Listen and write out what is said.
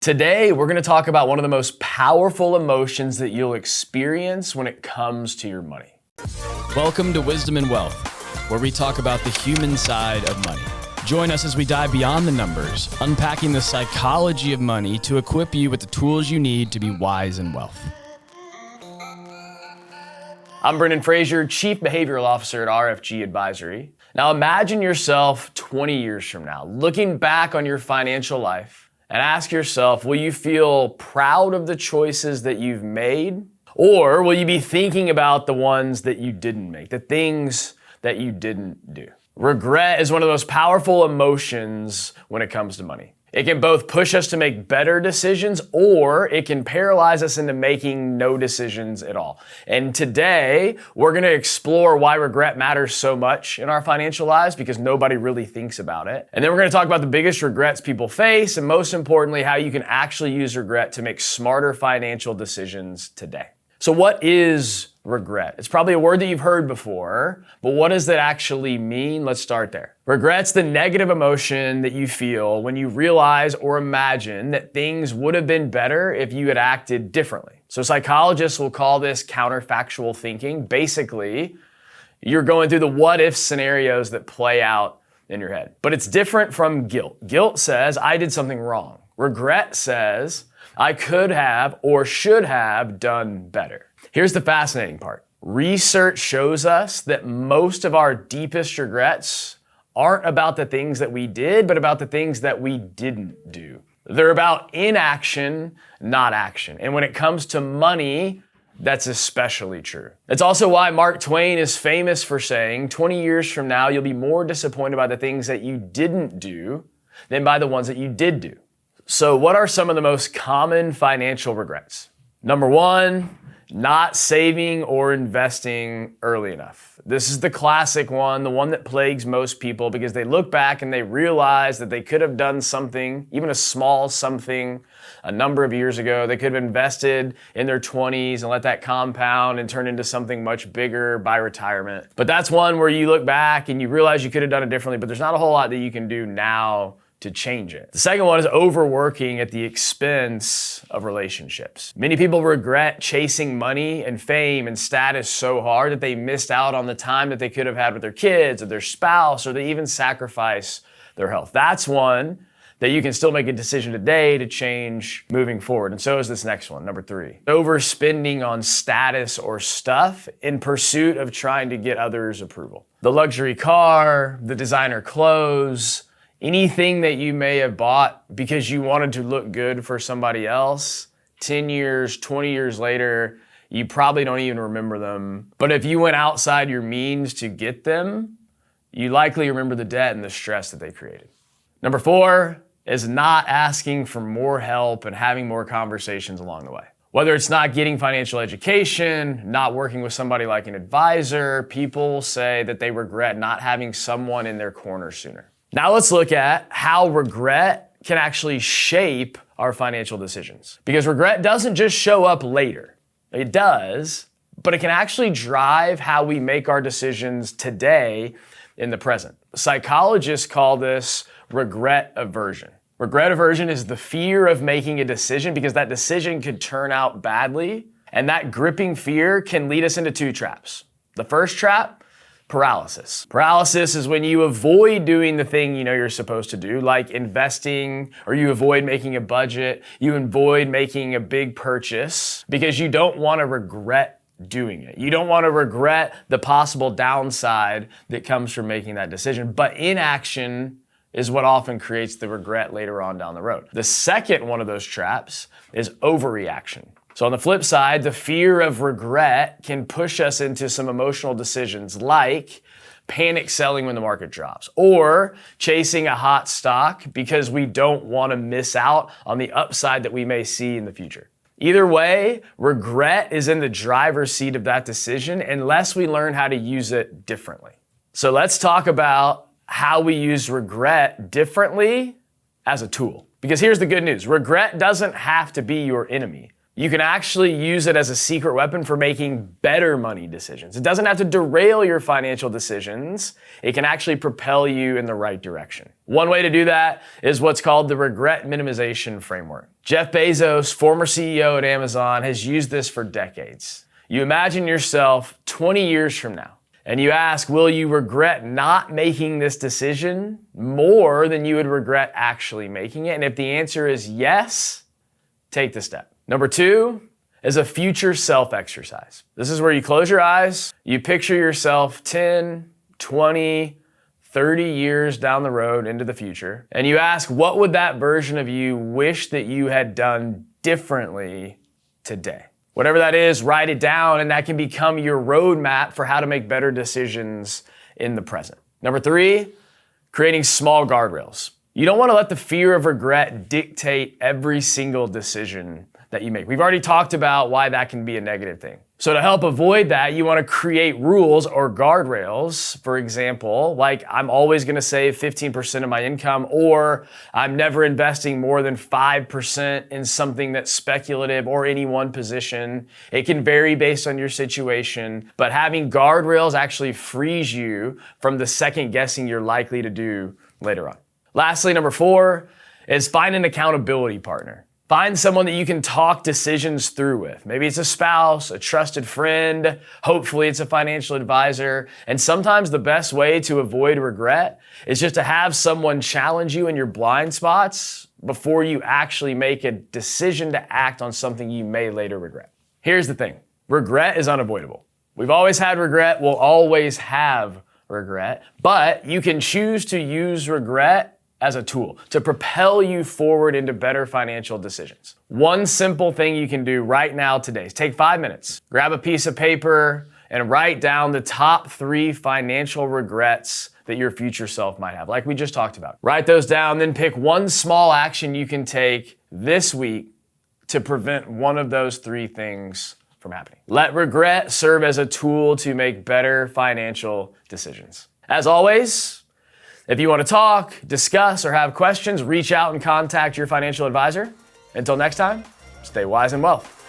Today, we're gonna talk about one of the most powerful emotions that you'll experience when it comes to your money. Welcome to Wisdom and Wealth, where we talk about the human side of money. Join us as we dive beyond the numbers, unpacking the psychology of money to equip you with the tools you need to be wise in wealth. I'm Brendan Frazier, Chief Behavioral Officer at RFG Advisory. Now imagine yourself 20 years from now, looking back on your financial life, and ask yourself, will you feel proud of the choices that you've made? Or will you be thinking about the ones that you didn't make, the things that you didn't do? Regret is one of the most powerful emotions when it comes to money. It can both push us to make better decisions, or it can paralyze us into making no decisions at all. And today, we're gonna explore why regret matters so much in our financial lives, because nobody really thinks about it. And then we're gonna talk about the biggest regrets people face, and most importantly, how you can actually use regret to make smarter financial decisions today. So what is regret? It's probably a word that you've heard before, but what does that actually mean? Let's start there. Regret's the negative emotion that you feel when you realize or imagine that things would have been better if you had acted differently. So psychologists will call this counterfactual thinking. Basically, you're going through the what if scenarios that play out in your head. But it's different from guilt. Guilt says, I did something wrong. Regret says, I could have or should have done better. Here's the fascinating part. Research shows us that most of our deepest regrets aren't about the things that we did, but about the things that we didn't do. They're about inaction, not action. And when it comes to money, that's especially true. It's also why Mark Twain is famous for saying, 20 years from now, you'll be more disappointed by the things that you didn't do than by the ones that you did do. So what are some of the most common financial regrets? Number one, not saving or investing early enough. This is the classic one, the one that plagues most people, because they look back and they realize that they could have done something, even a small something, a number of years ago. They could have invested in their 20s and let that compound and turn into something much bigger by retirement. But that's one where you look back and you realize you could have done it differently, but there's not a whole lot that you can do now to change it. The second one is overworking at the expense of relationships. Many people regret chasing money and fame and status so hard that they missed out on the time that they could have had with their kids or their spouse, or they even sacrifice their health. That's one that you can still make a decision today to change moving forward. And so is this next one, number three. Overspending on status or stuff in pursuit of trying to get others' approval. The luxury car, the designer clothes, anything that you may have bought because you wanted to look good for somebody else, 10 years, 20 years later, you probably don't even remember them. But if you went outside your means to get them, you likely remember the debt and the stress that they created. Number four is not asking for more help and having more conversations along the way. Whether it's not getting financial education, not working with somebody like an advisor, people say that they regret not having someone in their corner sooner. Now let's look at how regret can actually shape our financial decisions. Because regret doesn't just show up later. It does, but it can actually drive how we make our decisions today in the present. Psychologists call this regret aversion. Regret aversion is the fear of making a decision because that decision could turn out badly, and that gripping fear can lead us into two traps. The first trap, paralysis. Paralysis is when you avoid doing the thing you know you're supposed to do, like investing, or you avoid making a budget, you avoid making a big purchase because you don't want to regret doing it. You don't want to regret the possible downside that comes from making that decision. But inaction is what often creates the regret later on down the road. The second one of those traps is overreaction. So on the flip side, the fear of regret can push us into some emotional decisions like panic selling when the market drops, or chasing a hot stock because we don't want to miss out on the upside that we may see in the future. Either way, regret is in the driver's seat of that decision unless we learn how to use it differently. So let's talk about how we use regret differently as a tool. Because here's the good news. Regret doesn't have to be your enemy. You can actually use it as a secret weapon for making better money decisions. It doesn't have to derail your financial decisions. It can actually propel you in the right direction. One way to do that is what's called the regret minimization framework. Jeff Bezos, former CEO at Amazon, has used this for decades. You imagine yourself 20 years from now, and you ask, will you regret not making this decision more than you would regret actually making it? And if the answer is yes, take the step. Number 2 is a future self exercise. This is where you close your eyes, you picture yourself 10, 20, 30 years down the road into the future, and you ask, what would that version of you wish that you had done differently today? Whatever that is, write it down, and that can become your roadmap for how to make better decisions in the present. Number 3, creating small guardrails. You don't want to let the fear of regret dictate every single decision that you make. We've already talked about why that can be a negative thing. So to help avoid that, you want to create rules or guardrails. For example, like I'm always going to save 15% of my income, or I'm never investing more than 5% in something that's speculative or any one position. It can vary based on your situation, but having guardrails actually frees you from the second guessing you're likely to do later on. Lastly, number 4 is find an accountability partner. Find someone that you can talk decisions through with. Maybe it's a spouse, a trusted friend, hopefully it's a financial advisor. And sometimes the best way to avoid regret is just to have someone challenge you in your blind spots before you actually make a decision to act on something you may later regret. Here's the thing, regret is unavoidable. We've always had regret, we'll always have regret, but you can choose to use regret as a tool to propel you forward into better financial decisions. One simple thing you can do right now today is take 5 minutes, grab a piece of paper, and write down the top 3 financial regrets that your future self might have, like we just talked about. Write those down, then pick one small action you can take this week to prevent one of those 3 things from happening. Let regret serve as a tool to make better financial decisions. As always, if you want to talk, discuss, or have questions, reach out and contact your financial advisor. Until next time, stay wise and wealth.